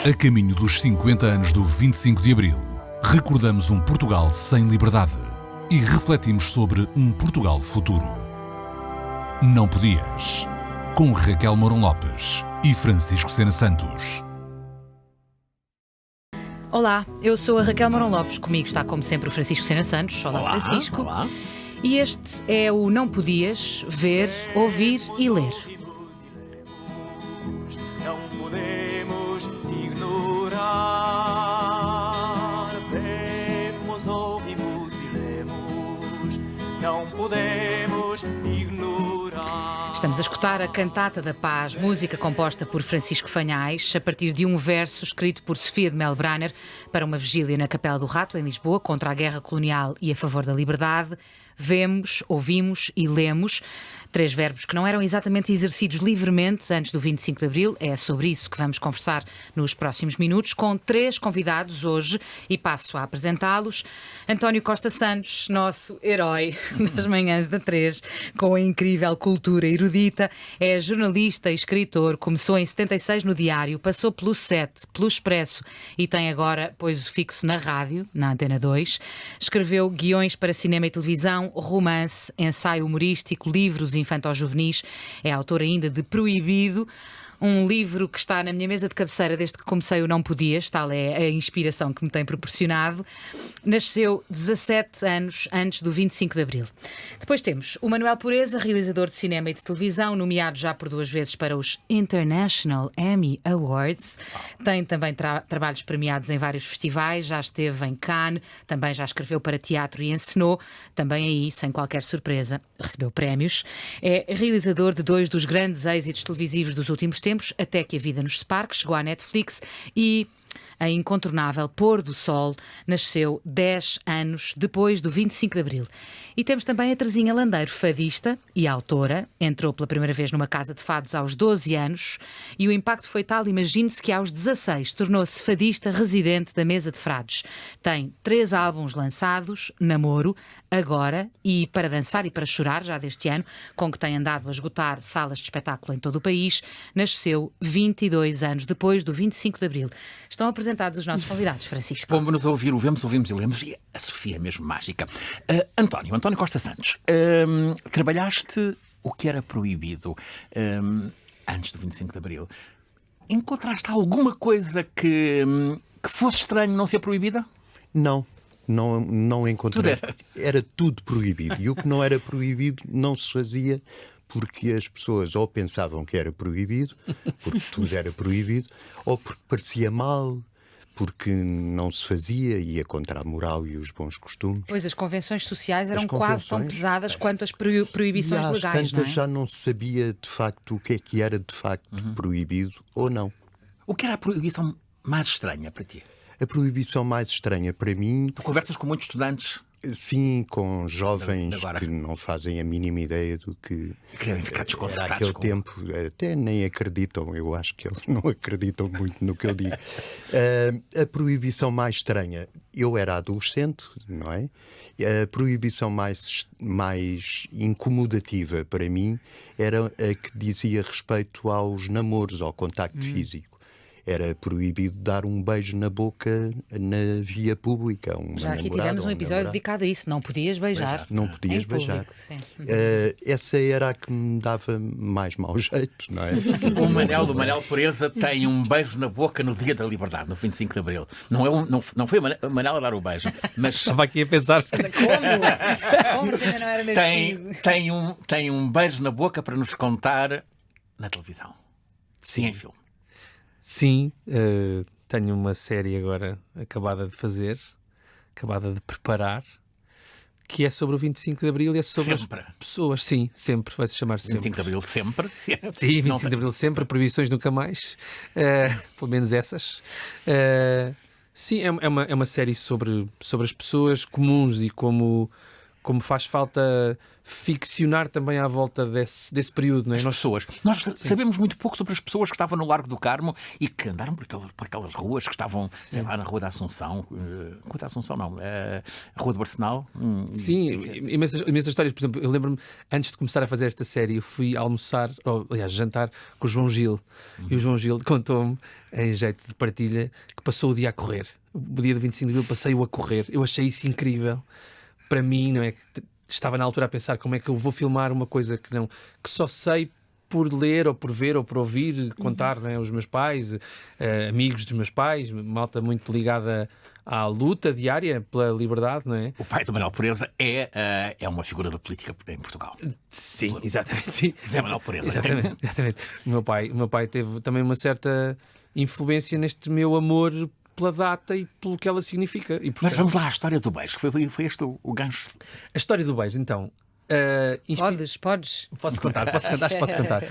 A caminho dos 50 anos do 25 de Abril, recordamos um Portugal sem liberdade e refletimos sobre um Portugal futuro. Não Podias, com Raquel Mourão Lopes e Francisco Sena Santos. Olá, eu sou a Raquel Mourão Lopes, comigo está como sempre o Francisco Sena Santos. Olá, Francisco. Olá. E este é o Não Podias ver, ouvir e ler. Não podemos ignorar. Vemos, ouvimos e lemos. Não podemos ignorar. Estamos a escutar a Cantata da Paz, música composta por Francisco Fanhais, a partir de um verso escrito por Sofia de Melbrenner para uma vigília na Capela do Rato, em Lisboa, contra a guerra colonial e a favor da liberdade. Vemos, ouvimos e lemos. 3 verbos que não eram exatamente exercidos livremente antes do 25 de Abril. É sobre isso que vamos conversar nos próximos minutos com 3 convidados hoje e passo a apresentá-los. António Costa Santos, nosso herói das manhãs da 3, com a incrível cultura erudita. É jornalista e escritor, começou em 76 no Diário, passou pelo 7, pelo Expresso e tem agora pois fixo na rádio, na Antena 2. Escreveu guiões para cinema e televisão, romance, ensaio humorístico, livros infanto-juvenis. É autor ainda de Proibido, um livro que está na minha mesa de cabeceira desde que comecei o Não Podias, tal é a inspiração que me tem proporcionado. Nasceu 17 anos antes do 25 de Abril. Depois temos o Manuel Pureza, realizador de cinema e de televisão, nomeado já por 2 vezes para os International Emmy Awards. Tem também trabalhos premiados em vários festivais, já esteve em Cannes, também já escreveu para teatro e encenou, também aí, sem qualquer surpresa, recebeu prémios. É realizador de 2 dos grandes êxitos televisivos dos últimos tempos, Até que a Vida nos Separe, que chegou à Netflix, e a incontornável Pôr do Sol nasceu 10 anos depois do 25 de Abril. E temos também a Terezinha Landeiro, fadista e autora. Entrou pela primeira vez numa casa de fados aos 12 anos e o impacto foi tal, imagine-se, que aos 16 tornou-se fadista residente da mesa de frades. Tem 3 álbuns lançados, Namoro, Agora e Para Dançar e Para Chorar, já deste ano, com que tem andado a esgotar salas de espetáculo em todo o país. Nasceu 22 anos depois do 25 de Abril. Estão apresentados os nossos convidados, Francisco. Vamos nos ouvir, o vemos, ouvimos e lemos. E a Sofia é mesmo mágica. António Costa Santos, trabalhaste o que era proibido antes do 25 de Abril. Encontraste alguma coisa que fosse estranho não ser proibida? Não encontrei. Era tudo proibido. E o que não era proibido não se fazia porque as pessoas ou pensavam que era proibido, porque tudo era proibido, ou porque parecia mal, porque não se fazia, ia contra a moral e os bons costumes. Pois as convenções sociais eram quase tão pesadas quanto as proibições legais, não é? Já não se sabia de facto o que era de facto proibido ou não. O que era a proibição mais estranha para ti? A proibição mais estranha para mim... Tu conversas com muitos estudantes? Sim, com jovens que não fazem a mínima ideia do que devem ficar desconcertados era aquele tempo. Até nem acreditam, eu acho que eles não acreditam muito no que eu digo. A proibição mais estranha, eu era adolescente, não é? A proibição mais incomodativa para mim era a que dizia respeito aos namoros, ao contacto físico. Era proibido dar um beijo na boca na via pública. Já aqui tivemos um episódio dedicado a isso. Não podias beijar. Não podias beijar. Essa era a que me dava mais mau jeito, não é? O Manuel Pureza tem um beijo na boca no Dia da Liberdade, no 25 de Abril. Não foi o Manuel a dar o beijo, mas... Estava aqui a pensar... Como se ainda não era nascido? Tem um beijo na boca para nos contar na televisão. Sim, em filme. Sim, tenho uma série agora acabada de fazer, acabada de preparar, que é sobre o 25 de Abril e é sobre sempre. As pessoas. Sim, sempre, vai-se chamar sempre. 25 de Abril sempre? Sim, 25 de Abril sempre, proibições nunca mais, pelo menos essas. Sim, é uma série sobre as pessoas comuns e como como faz falta ficcionar também à volta desse período, não é? As pessoas. Nós sabemos muito pouco sobre as pessoas que estavam no Largo do Carmo e que andaram por aquelas ruas que estavam, sei lá, na Rua da Assunção. Rua da Assunção, não. A Rua do Arsenal. Sim, imensas histórias. Por exemplo, eu lembro-me, antes de começar a fazer esta série, eu fui almoçar, ou aliás, jantar com o João Gil. E o João Gil contou-me, em jeito de partilha, que passou o dia a correr. O dia do 25 de abril passei-o a correr. Eu achei isso incrível. Para mim, não é? Estava na altura a pensar como é que eu vou filmar uma coisa que só sei por ler ou por ver ou por ouvir, contar, não é? Os meus pais, amigos dos meus pais, malta muito ligada à luta diária pela liberdade, não é? O pai do Manuel Pureza é uma figura da política em Portugal. Sim, exatamente. Sim. Zé Manuel Pureza. Exatamente. O meu pai teve também uma certa influência neste meu amor pela data e pelo que ela significa. E Mas vamos lá à história do beijo. Foi este o gancho? A história do beijo, então. Podes. Posso contar, acho que posso contar.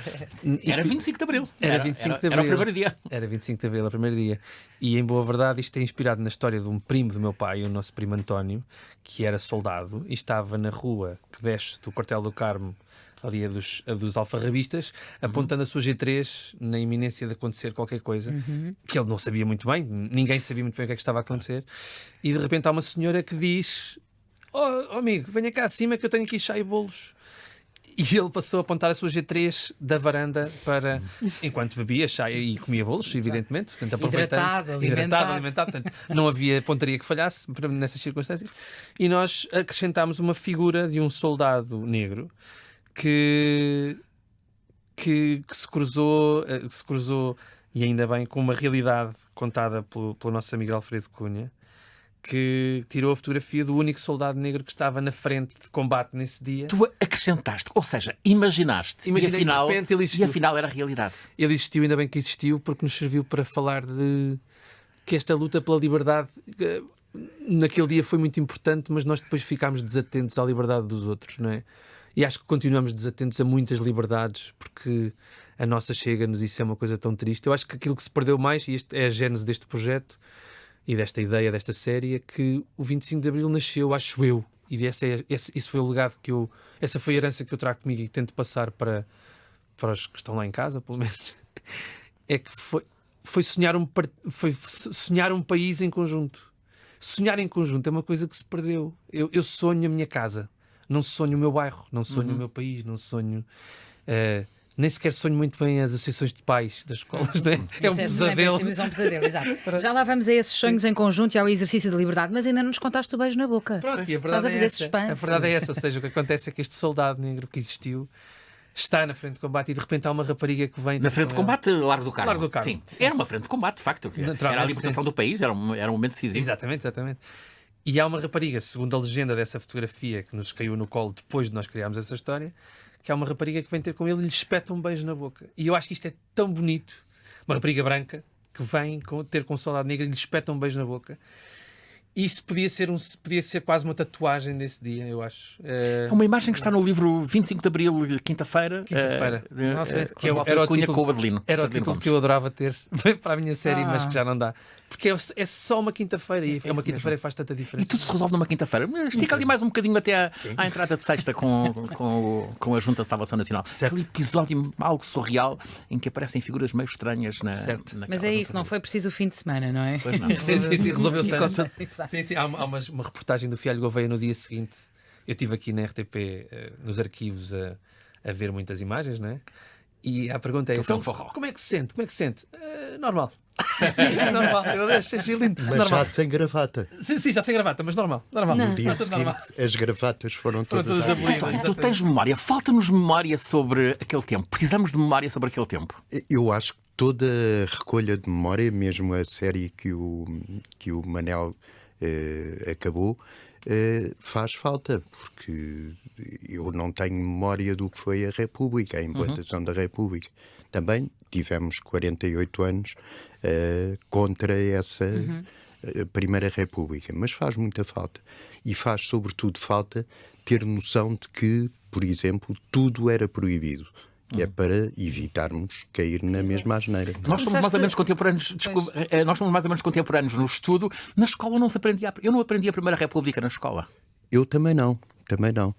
Era 25 de Abril. Era 25 de Abril. Era o primeiro dia. Era 25 de Abril, o primeiro dia. E em boa verdade, isto é inspirado na história de um primo do meu pai, o nosso primo António, que era soldado e estava na rua que desce do Quartel do Carmo, ali a dos alfarrabistas, apontando a sua G3 na iminência de acontecer qualquer coisa, que ele não sabia muito bem, ninguém sabia muito bem o que é que estava a acontecer. E de repente há uma senhora que diz: Oh amigo, venha cá acima que eu tenho aqui chá e bolos. E ele passou a apontar a sua G3 da varanda para, enquanto bebia chá e comia bolos, evidentemente. Portanto, Hidratado, alimentado. Portanto, não havia pontaria que falhasse nessas circunstâncias. E nós acrescentámos uma figura de um soldado negro que se cruzou, e ainda bem, com uma realidade contada pelo nosso amigo Alfredo Cunha, que tirou a fotografia do único soldado negro que estava na frente de combate nesse dia. Tu acrescentaste, ou seja, imaginaste. Imaginei, e afinal, de repente ele existiu. E afinal era a realidade. Ele existiu, ainda bem que existiu, porque nos serviu para falar de que esta luta pela liberdade naquele dia foi muito importante, mas nós depois ficámos desatentos à liberdade dos outros, não é? E acho que continuamos desatentos a muitas liberdades, porque a nossa chega-nos, isso é uma coisa tão triste. Eu acho que aquilo que se perdeu mais, e isto é a gênese deste projeto e desta ideia, desta série, é que o 25 de Abril nasceu, acho eu, e esse foi o legado essa foi a herança que eu trago comigo e tento passar para os que estão lá em casa, pelo menos, é que foi sonhar um país em conjunto. Sonhar em conjunto é uma coisa que se perdeu. Eu sonho a minha casa. Não sonho o meu bairro, não sonho o meu país, não sonho... nem sequer sonho muito bem as associações de pais das escolas, não é? É um pesadelo. É um pesadelo, exato. Já lá vamos a esses sonhos em conjunto e ao exercício de liberdade, mas ainda não nos contaste o beijo na boca. Pronto, e a Estás verdade a fazer é essa. suspense. A verdade é essa, ou seja, o que acontece é que este soldado negro que existiu está na frente de combate e de repente há uma rapariga que vem... Na frente de combate, Largo do Carmo. Largo do Carmo. Sim. Era uma frente de combate, de facto. Era a libertação do país, era um momento decisivo. Exatamente. E há uma rapariga, segundo a legenda dessa fotografia que nos caiu no colo depois de nós criarmos essa história, que há uma rapariga que vem ter com ele e lhe espeta um beijo na boca. E eu acho que isto é tão bonito. Uma rapariga branca que vem ter com um soldado negro e lhe espeta um beijo na boca. Isso podia ser quase uma tatuagem desse dia, eu acho. É uma imagem que está no livro 25 de Abril, quinta-feira. Que era o título, com o Adelino. Era o título que eu adorava ter para a minha série, mas que já não dá. Porque é só uma quinta-feira e é uma quinta-feira que faz tanta diferença. E tudo se resolve numa quinta-feira. Estica ali mais um bocadinho até à entrada de sexta com a Junta de Salvação Nacional. Aquele episódio algo surreal em que aparecem figuras meio estranhas Mas é isso, não foi preciso o fim de semana, não é? Pois não. Resolveu-se antes. Sim, há uma reportagem do Fialho Gouveia no dia seguinte. Eu estive aqui na RTP, nos arquivos, a ver muitas imagens, não é? E a pergunta é: então, como é que se sente? Normal. Normal. Eu achei lindo. Mas já sem gravata. Sim, já sem gravata, mas normal. No dia seguinte, as gravatas foram todas abolidas. Tu tens memória. Falta-nos memória sobre aquele tempo. Precisamos de memória sobre aquele tempo. Eu acho que toda a recolha de memória, mesmo a série que o Manel acabou, faz falta, porque eu não tenho memória do que foi a República, a implantação da República. Também tivemos 48 anos contra essa Primeira República, mas faz muita falta. E faz sobretudo falta ter noção de que, por exemplo, tudo era proibido. Que é para evitarmos cair na mesma asneira. Nós somos mais ou menos contemporâneos. Nós somos mais ou menos contemporâneos no estudo. Na escola não se aprendia. Eu não aprendi a Primeira República na escola. Eu também não. Também não.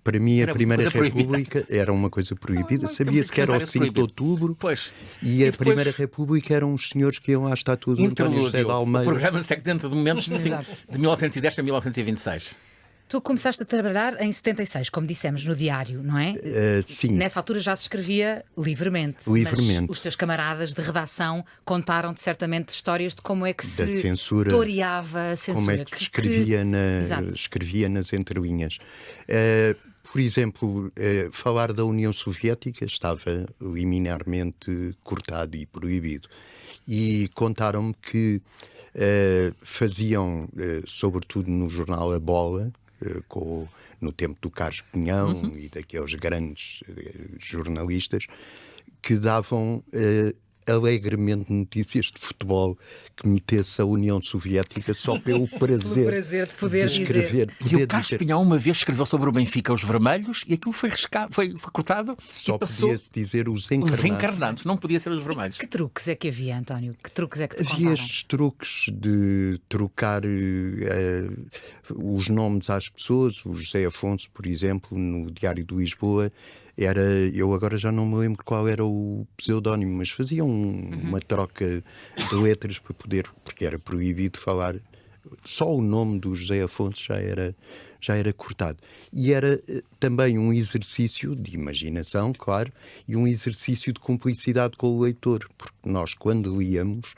Para mim, Era a Primeira uma coisa República era uma coisa proibida. Não, Sabia-se que era ao temos 5 de proibido. outubro. Pois. E a depois- Primeira República eram os senhores que iam à estátua do António José de Interlúdio. O Almeida. programa segue dentro de momentos de Exato. 1910 a 1926. Tu começaste a trabalhar em 76, como dissemos, no diário, não é? Sim. Nessa altura já se escrevia livremente. Livremente. Mas os teus camaradas de redação contaram-te certamente histórias de como é que Da se censura, toreava a censura. Como é que se escrevia, Exato. escrevia nas entrelinhas. Por exemplo, falar da União Soviética estava liminarmente cortado e proibido. E contaram-me que faziam, sobretudo no jornal A Bola, no tempo do Carlos Pinhão e daqueles grandes jornalistas, que davam alegremente notícias de futebol que metesse a União Soviética só pelo prazer, prazer de poder escrever. E poder o Carlos dizer. Pinhão uma vez escreveu sobre o Benfica os vermelhos e aquilo foi riscado, foi cortado Só e passou podia-se dizer os encarnados. os encarnados, não podia ser os vermelhos. Que truques é que havia, António? Que truques é que te Havia contaram? estes truques de trocar os nomes às pessoas. O José Afonso, por exemplo, no Diário de Lisboa, eu agora já não me lembro qual era o pseudónimo, mas faziam uma troca de letras para poder, porque era proibido falar. Só o nome do José Afonso já era cortado. E era também um exercício de imaginação, claro, e um exercício de cumplicidade com o leitor, porque nós, quando líamos,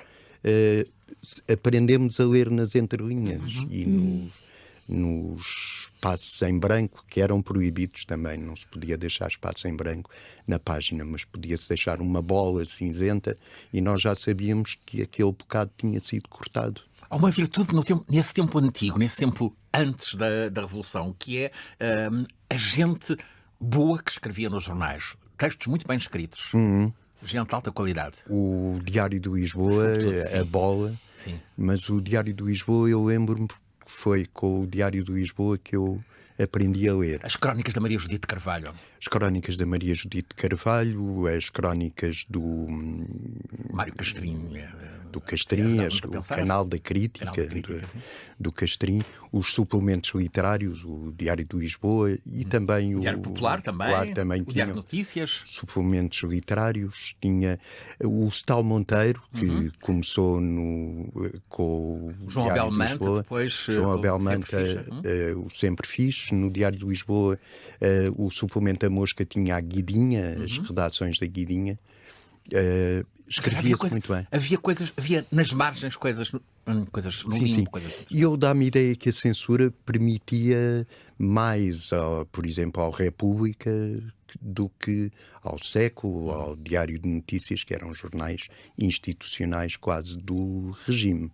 aprendemos a ler nas entrelinhas e nos espaços em branco, que eram proibidos também. Não se podia deixar espaço em branco na página, mas podia-se deixar uma bola cinzenta e nós já sabíamos que aquele bocado tinha sido cortado. Há uma virtude nesse tempo antigo, nesse tempo antes da Revolução, que é a gente boa que escrevia nos jornais. Textos muito bem escritos. Gente de alta qualidade. O Diário de Lisboa, Sobretudo, sim. a bola, Sim. mas o Diário de Lisboa, eu lembro-me que foi com o Diário de Lisboa que eu aprendi a ler. As crónicas da Maria Judite de Carvalho. As crónicas da Maria Judite de Carvalho, as crónicas do Mário Castrinho. Castrinhas, Sim, o Canal da Crítica, Canal da Crítica, do Castrinho, os suplementos literários, o Diário de Lisboa e também o Diário Popular também. também O tinha Diário de Notícias. suplementos literários, tinha o Stal Monteiro, que começou com o João Diário Abel de Manta, Lisboa. depois, João com o Abel Sempre Manta, Fixe. o Sempre Fixe. No Diário de Lisboa, o suplemento A Mosca tinha a Guidinha, as redações da Guidinha. Escrevia-se muito bem. Havia nas margens coisas no Sim, limbo, sim. coisas. E eu dá-me a ideia que a censura permitia mais, por exemplo, ao República do que ao Século, ao Diário de Notícias, que eram jornais institucionais quase do regime.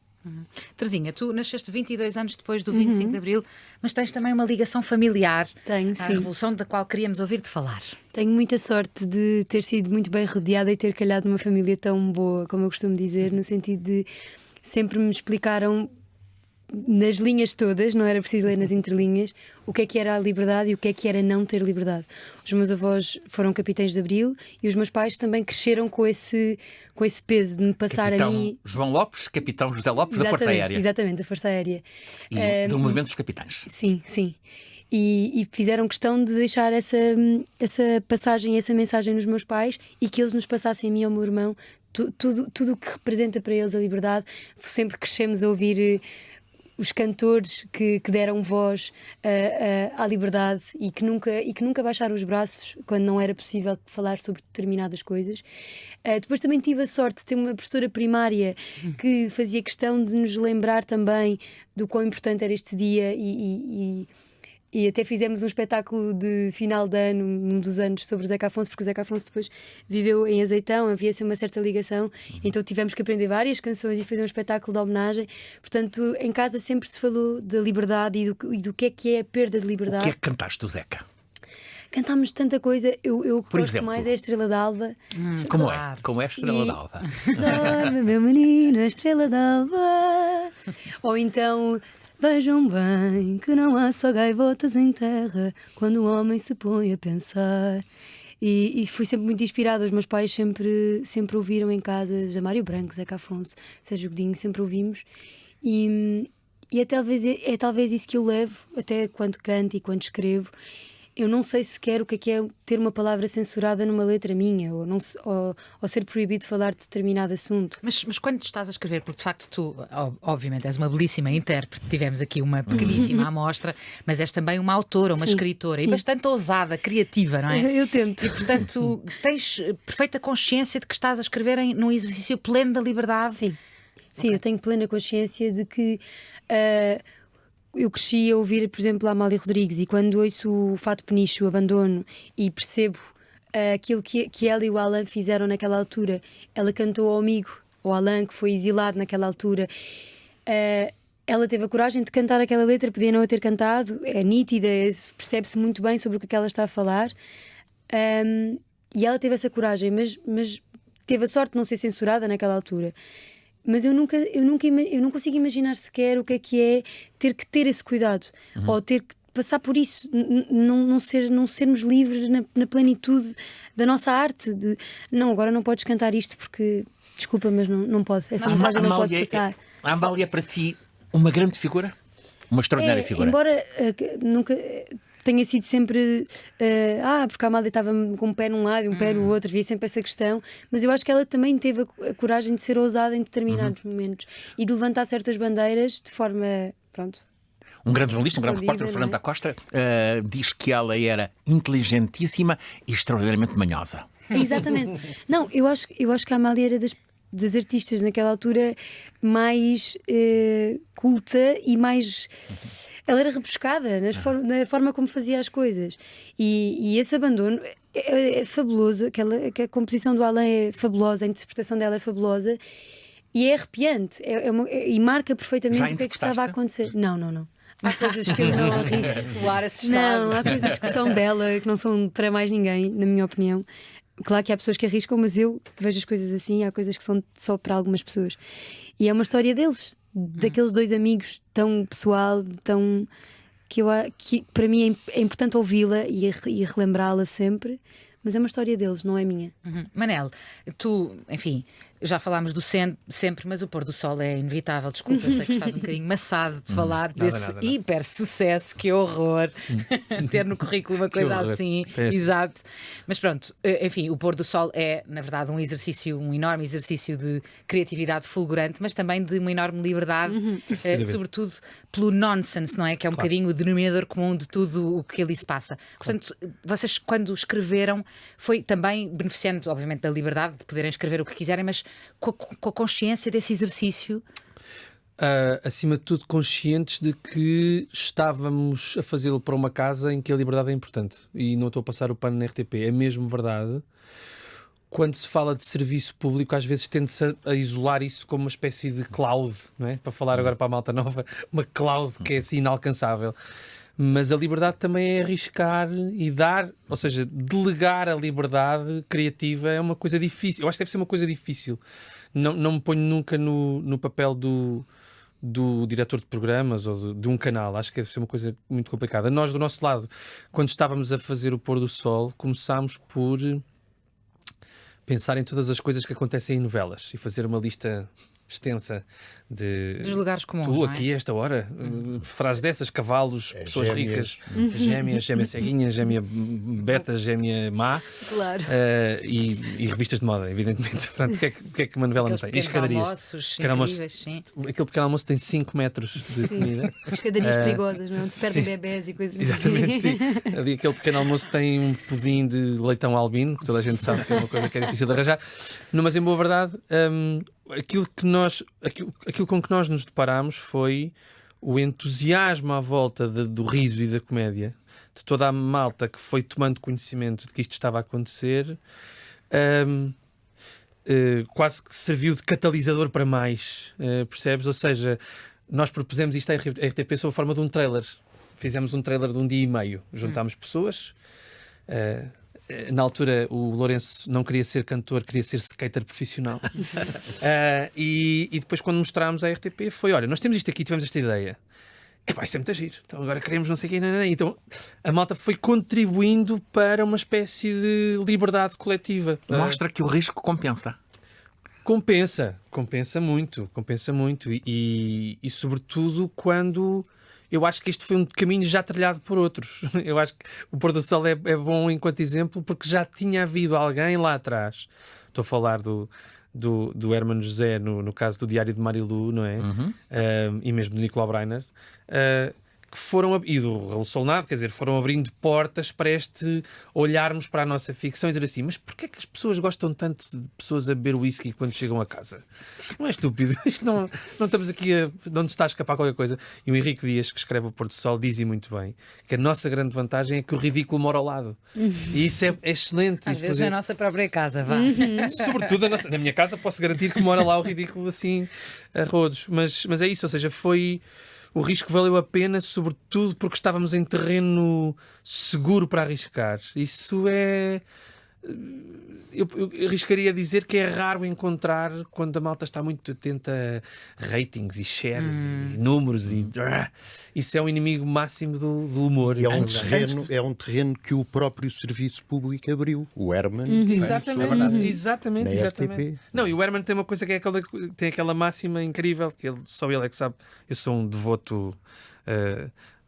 Terezinha, tu nasceste 22 anos depois do 25 de Abril, mas tens também uma ligação familiar Tenho, à sim. Revolução, da qual queríamos ouvir-te falar. Tenho muita sorte de ter sido muito bem rodeada e ter calhado numa família tão boa, como eu costumo dizer, no sentido de sempre me explicaram nas linhas todas, não era preciso ler nas entrelinhas, o que era a liberdade e o que era não ter liberdade. Os meus avós foram capitães de Abril e os meus pais também cresceram com esse peso de me passar Capitão a mim. João Lopes, Capitão José Lopes da Força Aérea. Exatamente, da Força Aérea. E do Movimento dos Capitães. Sim, sim. E fizeram questão de deixar essa passagem, essa mensagem nos meus pais e que eles nos passassem a mim e ao meu irmão tudo o que representa para eles a liberdade. Sempre crescemos a ouvir os cantores que deram voz à liberdade e que nunca baixaram os braços quando não era possível falar sobre determinadas coisas. Depois também tive a sorte de ter uma professora primária que fazia questão de nos lembrar também do quão importante era este dia e até fizemos um espetáculo de final de ano, num dos anos, sobre o Zeca Afonso, porque o Zeca Afonso depois viveu em Azeitão, havia-se uma certa ligação, então tivemos que aprender várias canções e fazer um espetáculo de homenagem. Portanto, em casa sempre se falou da liberdade e do que é a perda de O liberdade. que é que cantaste do Zeca? Cantámos tanta coisa, eu o que Por gosto exemplo? mais é a Estrela d'Alva. Como Claro. é? Como é a Estrela E- d'Alva? Dorme, meu menino, a Estrela d'Alva. Ou então, vejam bem que não há só gaivotas em terra quando o homem se põe a pensar. E fui sempre muito inspirada. Os meus pais sempre ouviram em casa José Mário Branco, Zeca Afonso, Sérgio Godinho, sempre ouvimos. E E é talvez isso que eu levo até quando canto e quando escrevo. Eu não sei sequer o que é ter uma palavra censurada numa letra minha, ou ser proibido de falar de determinado assunto. Mas quando tu estás a escrever, porque de facto tu, obviamente, és uma belíssima intérprete, tivemos aqui uma pequeníssima amostra, mas és também uma autora, uma escritora, e bastante ousada, criativa, não é? Eu tento. E portanto tens perfeita consciência de que estás a escrever num exercício pleno da liberdade. Sim, eu tenho plena consciência de que eu cresci a ouvir, por exemplo, a Amália Rodrigues, e quando ouço o Fato Peniche, o Abandono, e percebo aquilo que ela e o Alain fizeram naquela altura. Ela cantou ao amigo, o Alain, que foi exilado naquela altura. Ela teve a coragem de cantar aquela letra, podia não a ter cantado, é nítida, percebe-se muito bem sobre o que ela está a falar. E ela teve essa coragem, mas teve a sorte de não ser censurada naquela altura. Mas eu não consigo imaginar sequer o que é ter que ter esse cuidado, ou ter que passar por isso, não sermos livres na plenitude da nossa arte. Não, agora não podes cantar isto porque, desculpa, mas não pode.Essa mensagem não pode passar. A Amália é para ti uma grande figura? Uma extraordinária figura? Embora nunca tenha sido sempre porque a Amália estava com um pé num lado e um pé no outro, havia sempre essa questão, mas eu acho que ela também teve a coragem de ser ousada em determinados momentos e de levantar certas bandeiras de forma, pronto. Um grande jornalista, um grande repórter, Fernando da Costa, diz que ela era inteligentíssima e extraordinariamente manhosa. Exatamente. Não, eu acho que a Amália era das artistas naquela altura mais culta e mais... Ela era rebuscada na forma como fazia as coisas. E esse abandono é fabuloso. Que a composição do Alain é fabulosa, a interpretação dela é fabulosa e é arrepiante. E marca perfeitamente o que é que estava a acontecer. Não. Há coisas que eu não arrisco. O ar assustado. Não, há coisas que são dela, que não são para mais ninguém, na minha opinião. Claro que há pessoas que arriscam, mas eu vejo as coisas assim. Há coisas que são só para algumas pessoas. E é uma história deles, daqueles dois amigos, tão pessoal, tão que para mim é importante ouvi-la e relembrá-la sempre, mas é uma história deles, não é minha. Manel, tu, enfim, já falámos do sempre, mas o pôr do sol é inevitável. Desculpa, eu sei que estás um bocadinho maçado de falar desse hiper sucesso, que horror ter no currículo uma coisa assim. Exato. Mas pronto, enfim, o pôr do sol é, na verdade, um enorme exercício de criatividade fulgurante, mas também de uma enorme liberdade, sobretudo pelo nonsense, não é? Que é um bocadinho o denominador comum de tudo o que ali se passa. Portanto, vocês, quando escreveram, foi também beneficiando, obviamente, da liberdade de poderem escrever o que quiserem, mas com a consciência desse exercício? Acima de tudo, conscientes de que estávamos a fazê-lo para uma casa em que a liberdade é importante. E não estou a passar o pano na RTP, é mesmo verdade. Quando se fala de serviço público, às vezes tende-se a isolar isso como uma espécie de cloud, não é? Para falar agora para a malta nova, uma cloud que é assim inalcançável. Mas a liberdade também é arriscar e dar, ou seja, delegar a liberdade criativa é uma coisa difícil. Eu acho que deve ser uma coisa difícil. Não me ponho nunca no papel do diretor de programas ou de um canal. Acho que deve ser uma coisa muito complicada. Nós, do nosso lado, quando estávamos a fazer o pôr do sol, começámos por pensar em todas as coisas que acontecem em novelas e fazer uma lista extensa dos lugares comuns. Tu aqui, a esta hora, frases dessas, cavalos, pessoas ricas, gêmeas, gêmea ceguinha, gêmea beta, gêmea má. Claro. E revistas de moda, evidentemente. Portanto, o que é que uma novela não tem? E escadarias. Aquele pequeno almoço tem 5 metros de comida. Escadarias perigosas, não é? Onde se perdem bebés e coisas exatamente, assim. Sim. Ali aquele pequeno almoço tem um pudim de leitão albino, que toda a gente sabe que é uma coisa que é difícil de arranjar. Não, mas em boa verdade, aquilo com que nós nos deparámos foi o entusiasmo à volta do riso e da comédia, de toda a malta que foi tomando conhecimento de que isto estava a acontecer, quase que serviu de catalisador para mais, percebes? Ou seja, nós propusemos isto à RTP sob a forma de um trailer. Fizemos um trailer de 1 dia e meio, juntámos pessoas. Na altura o Lourenço não queria ser cantor, queria ser skater profissional. E depois, quando mostrámos à RTP, foi: olha, nós temos isto aqui, tivemos esta ideia. Vai ser muito agir. Então agora queremos não sei o quê. Então a malta foi contribuindo para uma espécie de liberdade coletiva. Mostra que o risco compensa. Compensa muito. E sobretudo quando eu acho que este foi um caminho já trilhado por outros. Eu acho que o Pôr do Sol é bom enquanto exemplo porque já tinha havido alguém lá atrás. Estou a falar do Hermano José no caso do Diário de Marilu, não é? E mesmo do Nicolau Breiner. Que foram, e do Raul Solnado, quer dizer, foram abrindo portas para olharmos para a nossa ficção e dizer assim, mas porquê é que as pessoas gostam tanto de pessoas a beber whisky quando chegam a casa? Não é estúpido? Isto não estamos aqui não nos está a escapar qualquer coisa. E o Henrique Dias, que escreve o Pôr do Sol, diz muito bem que a nossa grande vantagem é que o ridículo mora ao lado. E isso é excelente. Às vezes na nossa própria casa, vá. Sobretudo na minha casa posso garantir que mora lá o ridículo assim a rodos. Mas é isso, ou seja, o risco valeu a pena, sobretudo porque estávamos em terreno seguro para arriscar. Isso é... Eu arriscaria dizer que é raro encontrar quando a malta está muito atenta a ratings e shares e números. Isso é um inimigo máximo do humor. E é um terreno que o próprio serviço público abriu. O Herman. Exatamente. Não, e o Herman tem uma coisa que é tem aquela máxima incrível que só ele é que sabe. Eu sou um devoto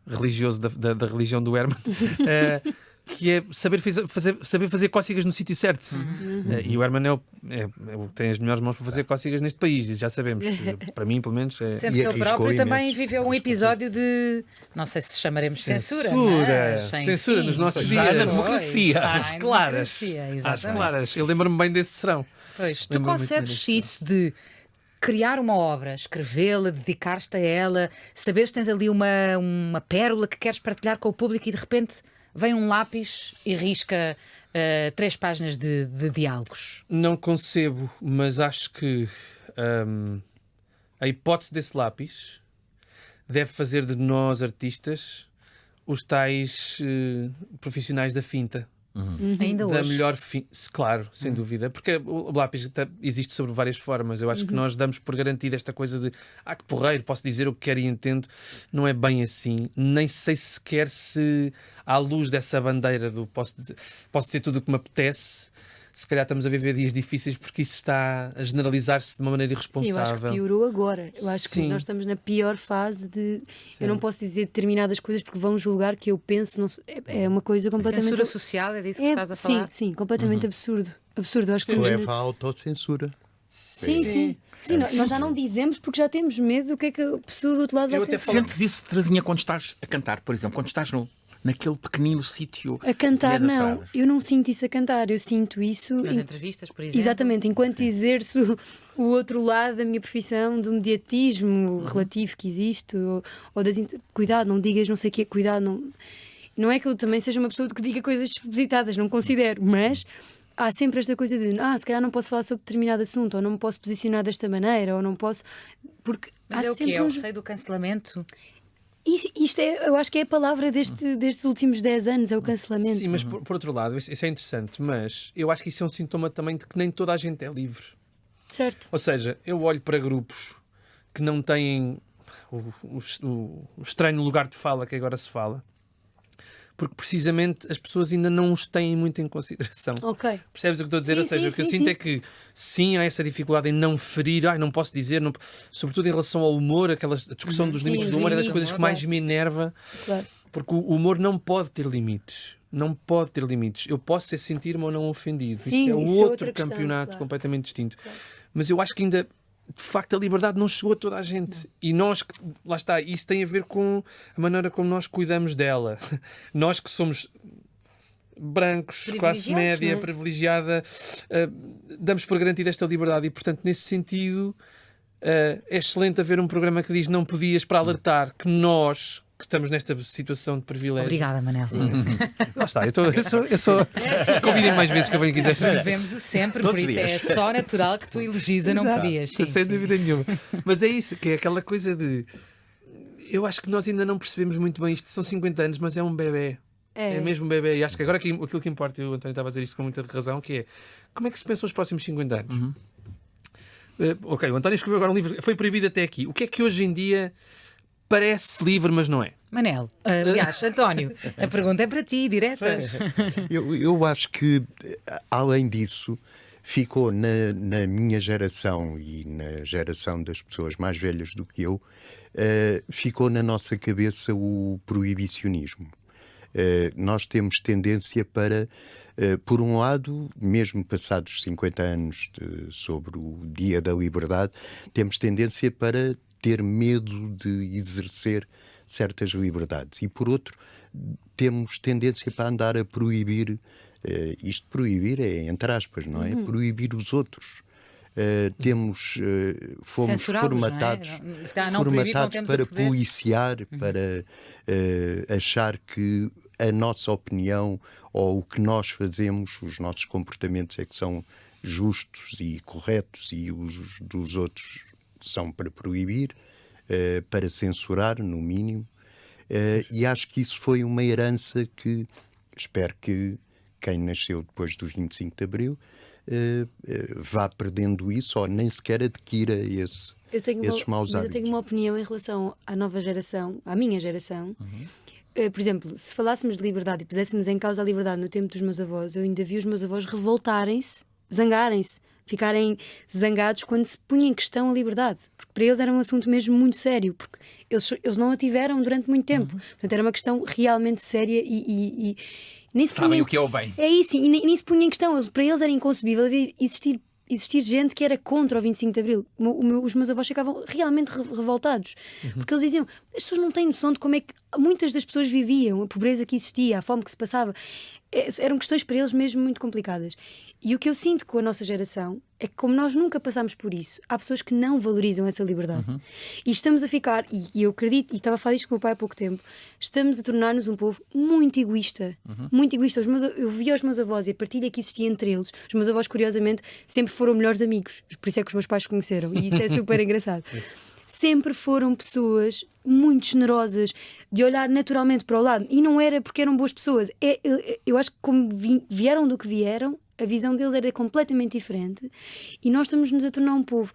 religioso da religião do Herman. Que é saber fazer cócegas no sítio certo. E o Herman tem as melhores mãos para fazer cócegas neste país, já sabemos. Para mim, pelo menos. Sendo que ele próprio também viveu um episódio de, não sei se chamaremos censura Censura nos nossos dias. Na democracia. Às claras. Eu lembro-me bem desse serão. Pois, tu concebes isso de criar uma obra, escrevê-la, dedicar-te a ela, saberes que tens ali uma pérola que queres partilhar com o público e de repente vem um lápis e risca 3 páginas de diálogos. Não concebo, mas acho que a hipótese desse lápis deve fazer de nós, artistas, os tais profissionais da finta. Ainda Da hoje. melhor claro, sem dúvida, porque o lápis existe sobre várias formas. Eu acho que nós damos por garantido esta coisa de que porreiro, posso dizer o que quero e entendo. Não é bem assim. Nem sei sequer se à luz dessa bandeira do posso dizer tudo o que me apetece. Se calhar estamos a viver dias difíceis porque isso está a generalizar-se de uma maneira irresponsável. Sim, eu acho que piorou agora. Eu acho que nós estamos na pior fase de... Eu não posso dizer determinadas coisas porque vão julgar que eu penso... É uma coisa completamente... Censura social, é disso que estás a falar? Sim, completamente absurdo. Absurdo, eu acho que Leva à autocensura. Sim, nós já não dizemos porque já temos medo do que é que a pessoa do outro lado vai pensar. Sentes isso, Terezinha, quando estás a cantar, por exemplo, quando estás naquele pequenino sítio. A cantar, não. Eu não sinto isso a cantar. Eu sinto isso... Nas entrevistas, por exemplo. Exatamente. Enquanto exerço o outro lado da minha profissão, do mediatismo relativo que existe, ou cuidado, não digas não sei o quê, cuidado, não é que eu também seja uma pessoa que diga coisas despropositadas, não considero, mas há sempre esta coisa de se calhar não posso falar sobre determinado assunto, ou não me posso posicionar desta maneira, ou não posso... Porque mas é o quê? É o receio do cancelamento? Isto eu acho que é a palavra destes últimos 10 anos, é o cancelamento. Sim, mas por outro lado, isso é interessante, mas eu acho que isso é um sintoma também de que nem toda a gente é livre. Certo. Ou seja, eu olho para grupos que não têm o estranho lugar de fala que agora se fala, porque precisamente as pessoas ainda não os têm muito em consideração. Ok. Percebes o que estou a dizer? Sim, ou seja, o que eu sinto é que sim, há essa dificuldade em não ferir, não posso dizer, sobretudo em relação ao humor, a discussão dos limites do humor é das coisas que mais me enerva, claro. Porque o humor não pode ter limites. Não pode ter limites. Eu posso sentir-me ou não ofendido. Sim, isso é isso é outro outra campeonato questão, completamente distinto. Claro. Mas eu acho que ainda, de facto, a liberdade não chegou a toda a gente. E nós, lá está, isso tem a ver com a maneira como nós cuidamos dela. Nós que somos brancos, classe média, privilegiada, damos por garantida esta liberdade. E, portanto, nesse sentido, é excelente haver um programa que diz não podias, para alertar que nós, que estamos nesta situação de privilégio... Obrigada, Manel. Lá está, eu sou... Convidem mais vezes que eu venho aqui. Vemos-o sempre, Todos por isso dias. é só natural que tu elogies, eu não podias. Sem dúvida nenhuma. Mas é isso, que é aquela coisa de... Eu acho que nós ainda não percebemos muito bem isto. São 50 anos, mas é um bebê. É mesmo um bebê. E acho que agora aquilo que importa, e o António estava a dizer isto com muita razão, que é como é que se pensam os próximos 50 anos? Ok, o António escreveu agora um livro, foi proibido até aqui. O que é que hoje em dia parece livre, mas não é? Manel, aliás, António, a pergunta é para ti, direta. Eu acho que, além disso, ficou na minha geração e na geração das pessoas mais velhas do que eu, ficou na nossa cabeça o proibicionismo. Nós temos tendência para, por um lado, mesmo passados 50 anos sobre o Dia da Liberdade, temos tendência para ter medo de exercer certas liberdades. E, por outro, temos tendência para andar a proibir. Isto proibir é entre aspas, não é? Proibir os outros. Fomos formatados, formatados para policiar, para achar que a nossa opinião ou o que nós fazemos, os nossos comportamentos é que são justos e corretos e os dos outros são para proibir, para censurar, no mínimo. E acho que isso foi uma herança que espero que quem nasceu depois do 25 de Abril vá perdendo isso ou nem sequer adquira esses maus hábitos. Eu tenho uma opinião em relação à nova geração, à minha geração. Por exemplo, se falássemos de liberdade e puséssemos em causa a liberdade no tempo dos meus avós, eu ainda vi os meus avós revoltarem-se, zangarem-se, ficarem zangados quando se punha em questão a liberdade, porque para eles era um assunto mesmo muito sério, porque eles não a tiveram durante muito tempo. Portanto, era uma questão realmente séria e nem se sabem o que é o bem. É isso, e nem se punha em questão. Para eles era inconcebível existir gente que era contra o 25 de Abril. Os meus avós ficavam realmente revoltados, porque eles diziam: as pessoas não têm noção de como é que muitas das pessoas viviam, a pobreza que existia, a fome que se passava. Eram questões para eles mesmo muito complicadas. E o que eu sinto com a nossa geração é que, como nós nunca passámos por isso, há pessoas que não valorizam essa liberdade. E estamos a ficar, e eu acredito, e estava a falar isto com o meu pai há pouco tempo, estamos a tornar-nos um povo muito egoísta. Muito egoísta. Eu via os meus avós e a partilha que existia entre eles. Os meus avós, curiosamente, sempre foram melhores amigos. Por isso é que os meus pais se conheceram. E isso é super engraçado. Sempre foram pessoas muito generosas, de olhar naturalmente para o lado. E não era porque eram boas pessoas. Eu acho que como vieram do que vieram, a visão deles era completamente diferente. E nós estamos-nos a tornar um povo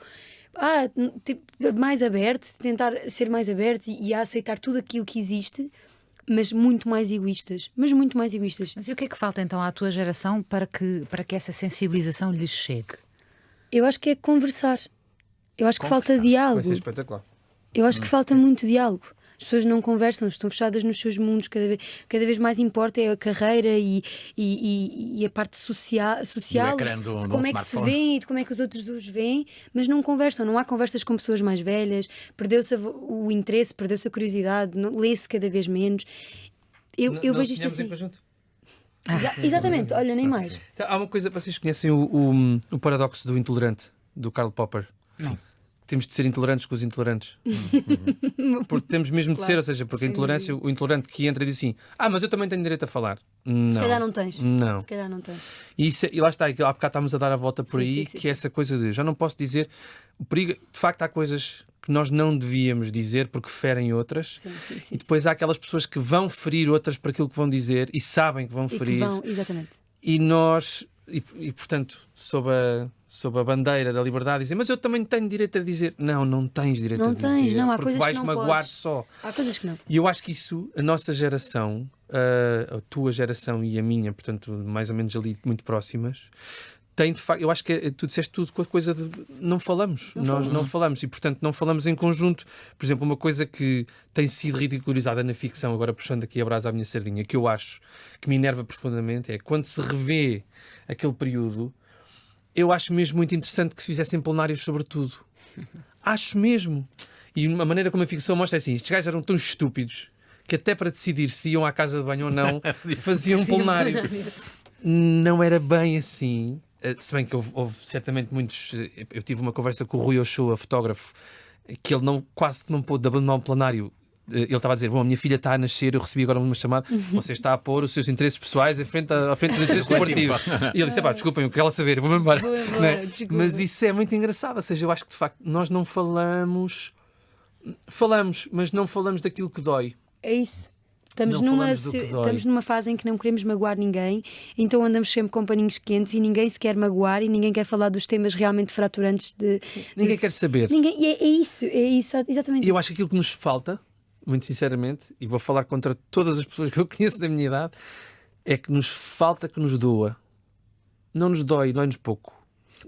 mais aberto, tentar ser mais abertos e a aceitar tudo aquilo que existe, mas muito mais egoístas. Mas e o que é que falta então à tua geração para que essa sensibilização lhes chegue? Eu acho que é conversar. Eu acho que falta diálogo. Vai ser espetacular. Eu acho que falta muito diálogo. As pessoas não conversam, estão fechadas nos seus mundos. Cada vez mais importa é a carreira e a parte social de como é que se vê e de como é que os outros os veem, mas não conversam. Não há conversas com pessoas mais velhas. Perdeu-se o interesse, perdeu-se a curiosidade, lê-se cada vez menos. Eu vejo isto assim. Exatamente, olha, nem mais. Então, há uma coisa, vocês conhecem o paradoxo do intolerante, do Karl Popper? Não. Temos de ser intolerantes com os intolerantes. Porque temos mesmo de ser, ou seja, porque a intolerância, o intolerante que entra e diz assim: mas eu também tenho direito a falar. Não. Se calhar não tens. Não. Se calhar não tens. E lá está, há bocado estamos a dar a volta por aí, que é essa coisa de já não posso dizer. O perigo, de facto, há coisas que nós não devíamos dizer porque ferem outras. E depois há aquelas pessoas que vão ferir outras por aquilo que vão dizer e sabem que vão ferir. Exatamente. E nós, portanto, sob a bandeira da liberdade, dizem: mas eu também tenho direito a dizer. Não tens direito a dizer. Não tens, não. Há coisas porque vais que não magoar podes. Só. Há coisas que não. E eu acho que isso, a nossa geração, a tua geração e a minha, portanto, mais ou menos ali muito próximas, tem de facto. Eu acho que tu disseste tudo com a coisa de não falamos. Nós não falamos e, portanto, não falamos em conjunto. Por exemplo, uma coisa que tem sido ridicularizada na ficção, agora puxando aqui a brasa à minha sardinha, que eu acho que me enerva profundamente, é quando se revê aquele período. Eu acho mesmo muito interessante que se fizessem plenários sobre tudo. Acho mesmo. E a maneira como a ficção mostra é assim: estes gajos eram tão estúpidos que até para decidir se iam à casa de banho ou não faziam um plenário. Não era bem assim. Se bem que houve certamente muitos. Eu tive uma conversa com o Rui Ochoa, fotógrafo, que ele quase que não pôde abandonar um plenário. Ele estava a dizer: bom, a minha filha está a nascer, eu recebi agora uma chamada, você está a pôr os seus interesses pessoais à frente dos interesses do partido. E ele disse: desculpem, eu quero lá saber, vou-me embora. Mas isso é muito engraçado, ou seja, eu acho que de facto nós não falamos, mas não falamos daquilo que dói. É isso. Estamos numa fase em que não queremos magoar ninguém, então andamos sempre com paninhos quentes e ninguém se quer magoar e ninguém quer falar dos temas realmente fraturantes. Ninguém quer saber. E é isso, exatamente. E eu acho que aquilo que nos falta, muito sinceramente, e vou falar contra todas as pessoas que eu conheço da minha idade, é que nos falta que nos doa. Não nos dói, dói-nos pouco.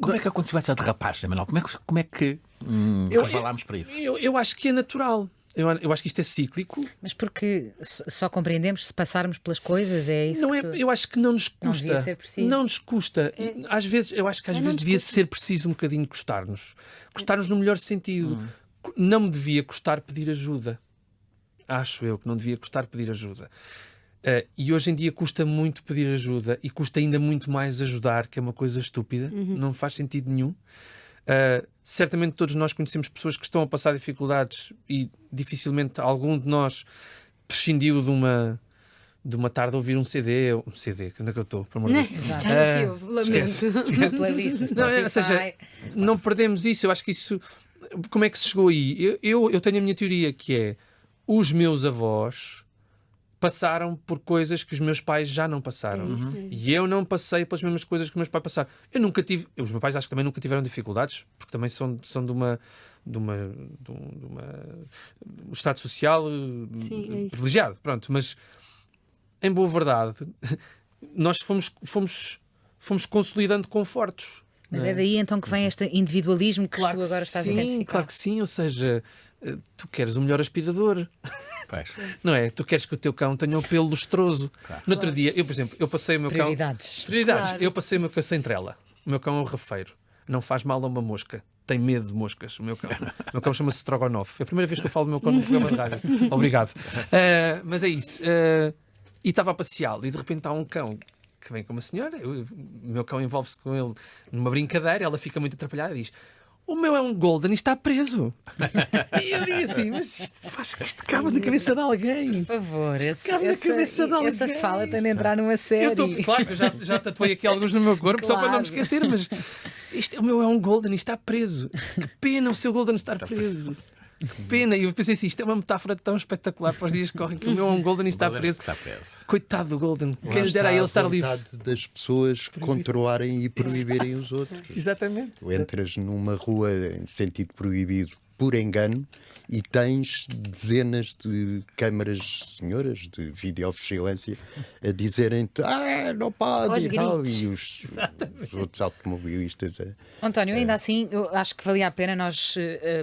Como é que aconteceu essa derrapagem, Manuel? Como é que resvalámos para isso? Eu acho que é natural. Eu acho que isto é cíclico. Mas porque só compreendemos se passarmos pelas coisas, é isso? Não é, eu acho que não nos Não custa. devia ser preciso. Não nos custa. Às vezes, eu acho que às vezes devia ser preciso um bocadinho custar-nos. Custar-nos no melhor sentido. Não me devia custar pedir ajuda. Acho eu que não devia custar pedir ajuda. E hoje em dia custa muito pedir ajuda e custa ainda muito mais ajudar, que é uma coisa estúpida. Não faz sentido nenhum. Certamente todos nós conhecemos pessoas que estão a passar dificuldades e dificilmente algum de nós prescindiu de uma tarde a ouvir um CD. Onde é que eu estou? Por amor de Deus. Já não se ouve, lamento. Playlist, Não, ou seja, não perdemos isso. Eu acho que isso... Como é que se chegou aí? Eu tenho a minha teoria, que é os meus avós passaram por coisas que os meus pais já não passaram. E eu não passei pelas mesmas coisas que os meus pais passaram. Eu nunca tive... Os meus pais acho que também nunca tiveram dificuldades, porque também são de um estado social privilegiado. Pronto, mas em boa verdade, nós fomos consolidando confortos. Mas é daí então que vem este individualismo que tu Claro que agora estás a sim, identificar. claro que sim. Ou seja, tu queres o melhor aspirador. Pois. Não é? Tu queres que o teu cão tenha um pelo lustroso. No outro dia, por exemplo, eu passei o meu cão... Prioridades. Eu passei o meu cão sem trela. O meu cão é um rafeiro. Não faz mal a uma mosca. Tem medo de moscas, o meu cão. O meu cão chama-se Strogonoff. É a primeira vez que eu falo do meu cão no programa de rádio. Obrigado. Mas é isso. E estava a passeá-lo e de repente há um cão que vem com uma senhora. O meu cão envolve-se com ele numa brincadeira. Ela fica muito atrapalhada e diz: o meu é um Golden e está preso. E eu digo assim: mas isto cabe na cabeça de alguém. Por favor, cabe na cabeça de alguém. essa fala tem de entrar numa série. Claro que eu já tatuei aqui alguns no meu corpo, só para não me esquecer, mas o meu é um Golden e está preso. Que pena o seu Golden estar preso. Que pena. E eu pensei assim: isto é uma metáfora tão espetacular para os dias que correm, que o meu é um Golden e está preso. Coitado do Golden. Quem lhe dera a ele estar livre. A vontade das pessoas controlarem e proibirem os outros. Exatamente. Tu entras numa rua em sentido proibido por engano e tens dezenas de câmaras senhoras de videovigilância a dizerem-te: não pode, e tal, e os outros automobilistas António, ainda assim, eu acho que valia a pena nós,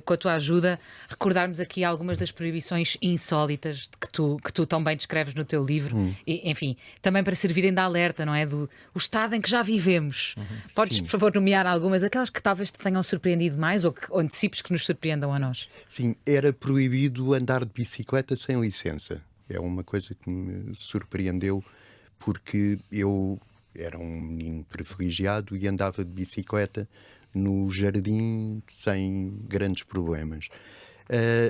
com a tua ajuda, recordarmos aqui algumas das proibições insólitas que tu tão bem descreves no teu livro. E, enfim, também para servirem de alerta, não é? Do o estado em que já vivemos. Podes, Sim. por favor, nomear algumas, aquelas que talvez te tenham surpreendido mais ou que antecipes que nos surpreendam a nós. Sim, era proibido andar de bicicleta sem licença. É uma coisa que me surpreendeu, porque eu era um menino privilegiado e andava de bicicleta no jardim sem grandes problemas.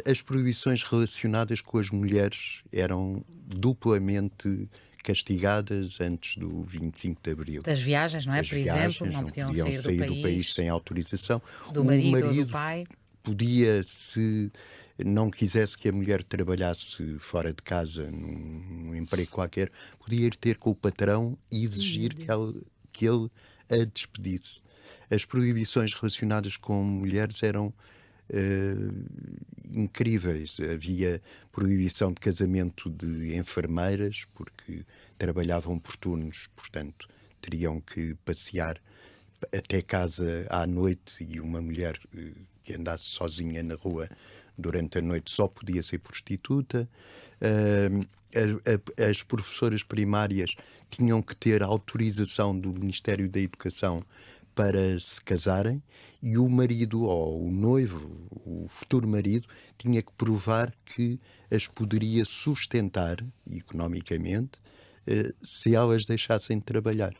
As proibições relacionadas com as mulheres eram duplamente castigadas antes do 25 de Abril. Das viagens, não é? As Por exemplo, viagens não podiam sair sair do país sem autorização. do O marido ou do pai. podia, se não quisesse que a mulher trabalhasse fora de casa, num emprego qualquer, podia ir ter com o patrão e exigir que ele a despedisse. As proibições relacionadas com mulheres eram incríveis. Havia proibição de casamento de enfermeiras, porque trabalhavam por turnos, portanto, teriam que passear até casa à noite, e uma mulher que andasse sozinha na rua durante a noite só podia ser prostituta. As professoras primárias tinham que ter autorização do Ministério da Educação para se casarem, e o marido ou o noivo, o futuro marido, tinha que provar que as poderia sustentar economicamente se elas deixassem de trabalhar.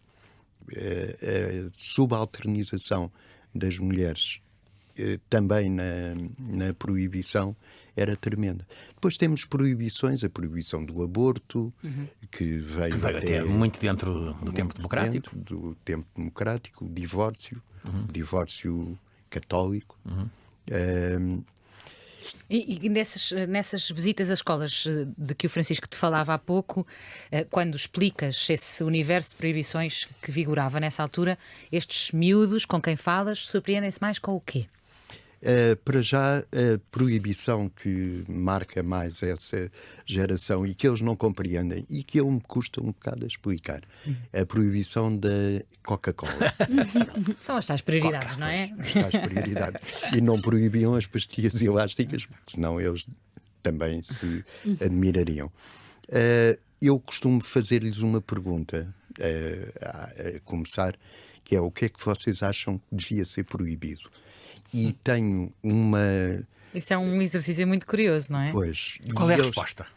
A subalternização das mulheres também na proibição era tremenda. Depois temos proibições, a proibição do aborto, que veio até muito dentro do tempo democrático. Do tempo democrático, o divórcio católico. E nessas visitas às escolas de que o Francisco te falava há pouco, quando explicas esse universo de proibições que vigorava nessa altura, estes miúdos com quem falas surpreendem-se mais com o quê? Para já, a proibição que marca mais essa geração e que eles não compreendem e que eu me custa um bocado a explicar, é a proibição da Coca-Cola. São as tais prioridades, não é? As tais prioridades. E não proibiam as pastilhas elásticas, porque senão eles também se admirariam. Eu costumo fazer-lhes uma pergunta a começar, que é: o que é que vocês acham que devia ser proibido? E tenho uma... Isso é um exercício muito curioso, não é? Pois, Qual é a eles resposta?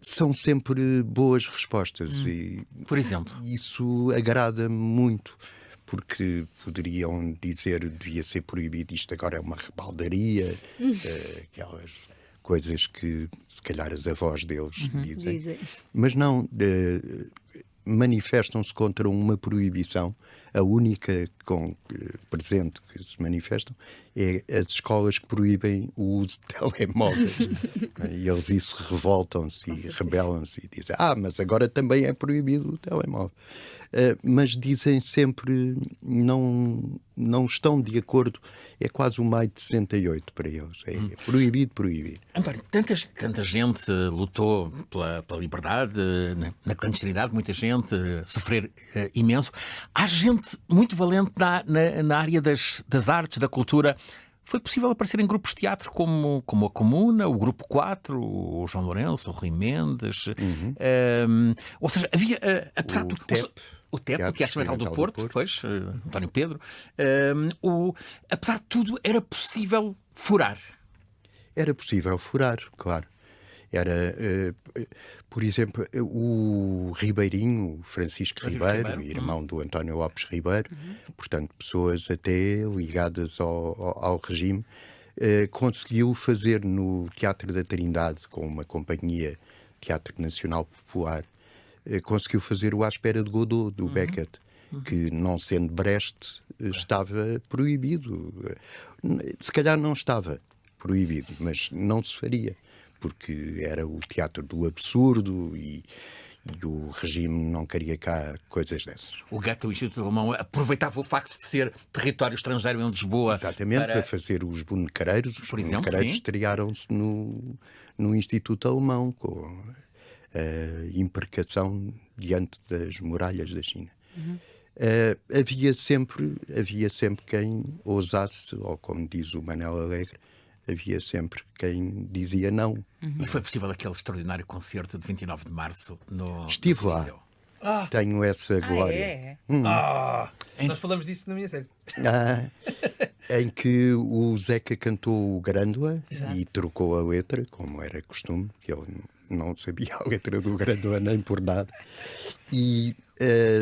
são sempre boas respostas e Por exemplo? isso agrada-me muito, porque poderiam dizer que devia ser proibido, isto agora é uma rebaldaria, aquelas coisas que se calhar as avós deles dizem. Mas não, manifestam-se contra uma proibição. A única presente que se manifestam é as escolas que proíbem o uso de telemóveis. E eles isso revoltam-se e rebelam-se e dizem: mas agora também é proibido o telemóvel. Mas dizem sempre, não estão de acordo. É quase o maio de 68 para eles. É proibido, proibir. António, tanta gente lutou pela liberdade, na clandestinidade, muita gente sofrer imenso. Há gente muito valente na área das artes, da cultura. Foi possível aparecer em grupos de teatro como a Comuna, o Grupo 4, o João Lourenço, o Rui Mendes. Ou seja, havia, apesar de tudo... O TEP, o Teatro Experimental do Porto, depois, António Pedro. Apesar de tudo, era possível furar. Era possível furar, claro. Era, por exemplo, o Ribeirinho, o Francisco Ribeiro, irmão do António Lopes Ribeiro, portanto, pessoas até ligadas ao regime, conseguiu fazer no Teatro da Trindade, com uma companhia Teatro Nacional Popular, conseguiu fazer o À Espera de Godot, do Beckett, que, não sendo Brecht, estava proibido. Se calhar não estava proibido, mas não se faria, porque era o teatro do absurdo e o regime não queria cá coisas dessas. O Goethe, o Instituto Alemão, aproveitava o facto de ser território estrangeiro em Lisboa. Exatamente, para fazer os bonecareiros. Os bonecareiros estrearam-se no Instituto Alemão, com a imprecação diante das muralhas da China. Havia sempre quem ousasse, ou como diz o Manel Alegre, havia sempre quem dizia não. E foi possível aquele extraordinário concerto de 29 de março no Estive lá. Tenho essa glória. Nós falamos disso na minha série. Em que o Zeca cantou o Grândola e trocou a letra, como era costume, que ele não sabia a letra do Grândola nem por nada. E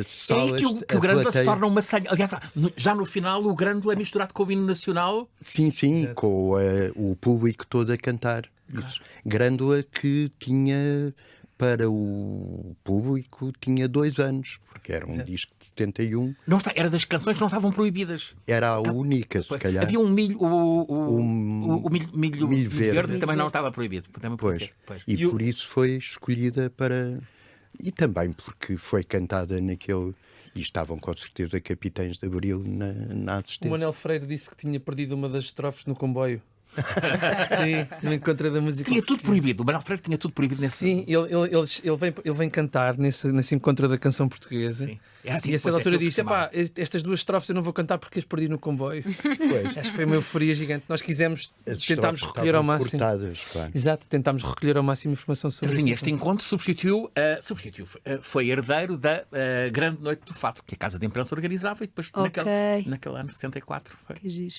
salas, que o Grândola se torna uma senha. Aliás, já no final o Grândola é misturado com o hino nacional. Sim, com o público todo a cantar. Isso. Grândola que tinha, para o público, tinha 2 anos, porque era um disco de 71. Não está, era das canções que não estavam proibidas. Era a única, se calhar. Havia um milho, o milho verde também não estava proibido. Pois. E por isso foi escolhida para... E também porque foi cantada naquele... E estavam com certeza capitães de Abril na assistência. O Manuel Freire disse que tinha perdido uma das estrofes no comboio. Sim, no encontro da música. Tinha tudo proibido. O Manuel Freire tinha tudo proibido nesse... Sim, ele vem cantar nesse encontro da canção portuguesa. Sim. Assim, e a certa altura disse: estas 2 estrofes eu não vou cantar porque as perdi no comboio. Pois. Acho que foi uma euforia gigante. Nós tentámos recolher ao máximo. Cortadas, claro. Exato, tentámos recolher ao máximo informação sobre isso. Este encontro foi herdeiro da Grande Noite do Fato, que a Casa de Imprensa organizava, e depois naquele ano 74 foi. Que giro.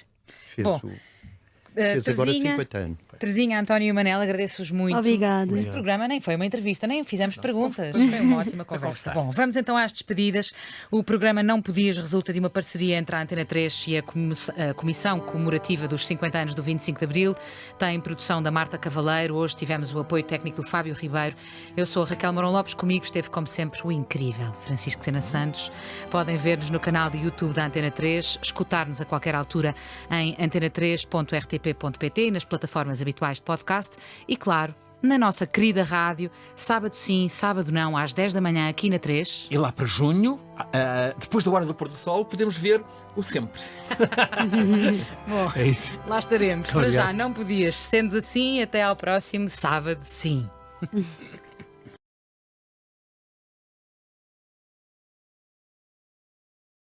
Fez agora 50 anos. Terezinha, António e Manel, agradeço-vos muito. Obrigada. Este programa nem foi uma entrevista, nem fizemos perguntas. Foi uma ótima conversa. Bom, vamos então às despedidas. O programa Não Podias resulta de uma parceria entre a Antena 3 e a Comissão Comemorativa dos 50 anos do 25 de Abril. Tem produção da Marta Cavaleiro. Hoje tivemos o apoio técnico do Fábio Ribeiro. Eu sou a Raquel Mourão Lopes. Comigo esteve, como sempre, o incrível Francisco Sena Santos. Podem ver-nos no canal de YouTube da Antena 3, escutar-nos a qualquer altura em antena3.rtp.pt e nas plataformas habituais de podcast e, claro, na nossa querida rádio, sábado sim, sábado não, às 10 da manhã, aqui na 3. E lá para junho, depois da hora do pôr do sol, podemos ver o sempre. Bom, É isso. lá estaremos. Para Obrigado. já, não podias. Sendo assim, até ao próximo sábado sim.